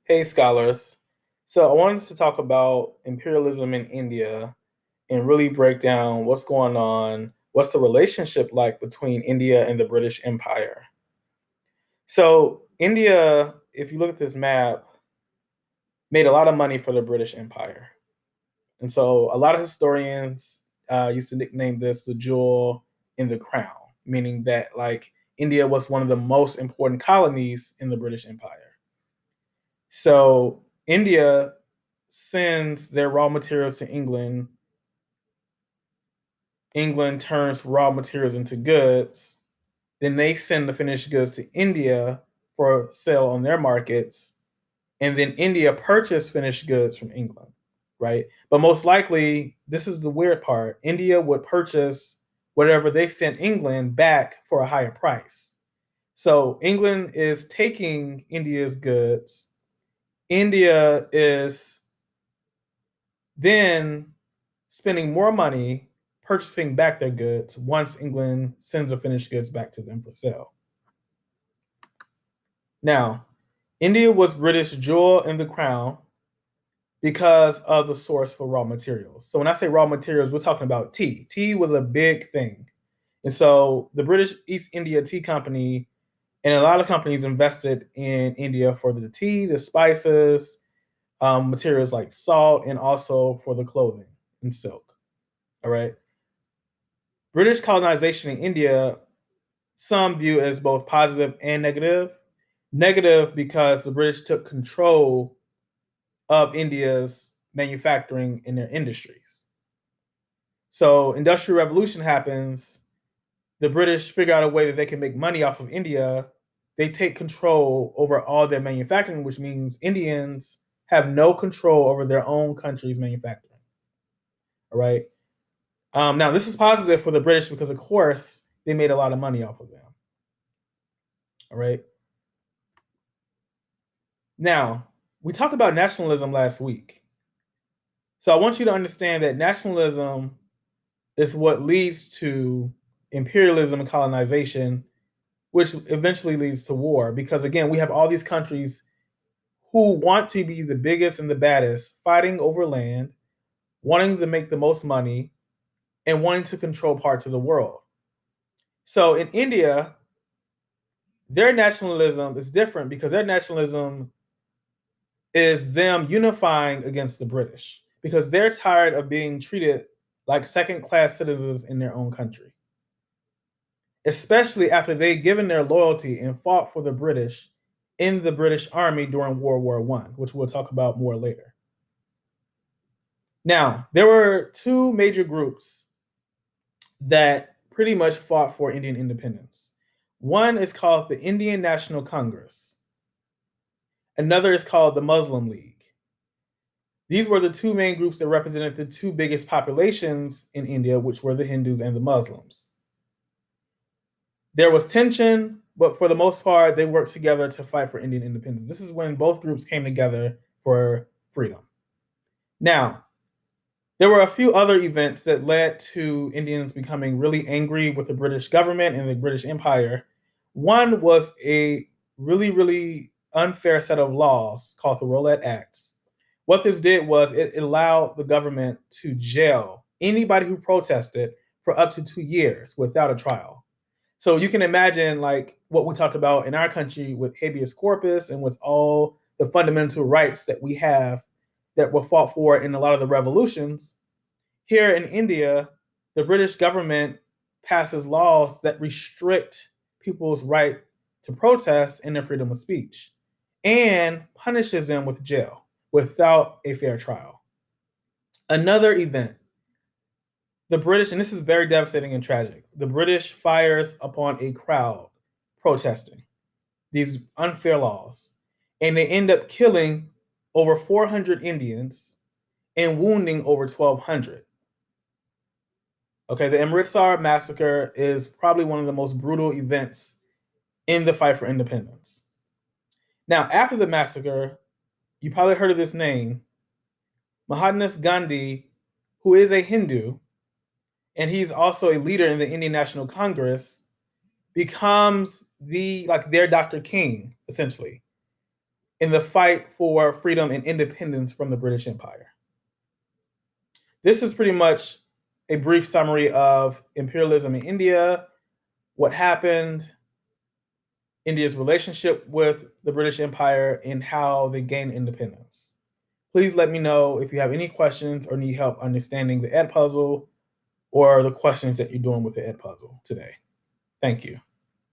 Hey, scholars. So, I wanted to talk about imperialism in India and really break down what's going on, what's the relationship like between India and the British Empire. So, India, if you look at this map, made a lot of money for the British Empire. And so, a lot of historians used to nickname this the jewel in the crown, meaning that, India was one of the most important colonies in the British Empire. So, India sends their raw materials to England. England turns raw materials into goods. Then they send the finished goods to India for sale on their markets. And then India purchased finished goods from England, right? But most likely, this is the weird part, India would purchase whatever they sent England back for a higher price. So England is taking India's goods. India is then spending more money purchasing back their goods once England sends the finished goods back to them for sale. Now, India was British jewel in the crown because of the source for raw materials. So when I say raw materials, we're talking about tea. Tea was a big thing. And so the British East India Tea Company and a lot of companies invested in India for the tea, the spices, materials like salt, and also for the clothing and silk. All right. British colonization in India, some view as both positive and negative. Negative because the British took control of India's manufacturing and their industries. So, industrial revolution happens. The British figure out a way that they can make money off of India. They take control over all their manufacturing, which means Indians have no control over their own country's manufacturing. All right. Now, this is positive for the British because, of course, they made a lot of money off of them. All right. Now, we talked about nationalism last week. So I want you to understand that nationalism is what leads to imperialism and colonization, which eventually leads to war. Because again, we have all these countries who want to be the biggest and the baddest, fighting over land, wanting to make the most money, and wanting to control parts of the world. So in India, their nationalism is different because their nationalism is them unifying against the British because they're tired of being treated like second class citizens in their own country, especially after they'd given their loyalty and fought for the British in the British Army during World War I, which we'll talk about more later. Now, there were two major groups that pretty much fought for Indian independence. One is called the Indian National Congress. Another is called the Muslim League. These were the two main groups that represented the two biggest populations in India, which were the Hindus and the Muslims. There was tension, but for the most part, they worked together to fight for Indian independence. This is when both groups came together for freedom. Now, there were a few other events that led to Indians becoming really angry with the British government and the British Empire. One was a really, really unfair set of laws called the Rowlatt Acts. What this did was it allowed the government to jail anybody who protested for up to 2 years without a trial. So you can imagine like what we talked about in our country with habeas corpus and with all the fundamental rights that we have that were fought for in a lot of the revolutions. Here in India, the British government passes laws that restrict people's right to protest and their freedom of speech and punishes them with jail without a fair trial. Another event, the British, and this is very devastating and tragic, the British fires upon a crowd protesting these unfair laws, and they end up killing over 400 Indians and wounding over 1,200. Okay, the Amritsar massacre is probably one of the most brutal events in the fight for independence. Now, after the massacre, you probably heard of this name, Mahatma Gandhi, who is a Hindu, and he's also a leader in the Indian National Congress, becomes their Dr. King, essentially. in the fight for freedom and independence from the British Empire. This is pretty much a brief summary of imperialism in India, what happened, India's relationship with the British Empire, and how they gained independence. Please let me know if you have any questions or need help understanding the Ed puzzle or the questions that you're doing with the Ed puzzle today. Thank you.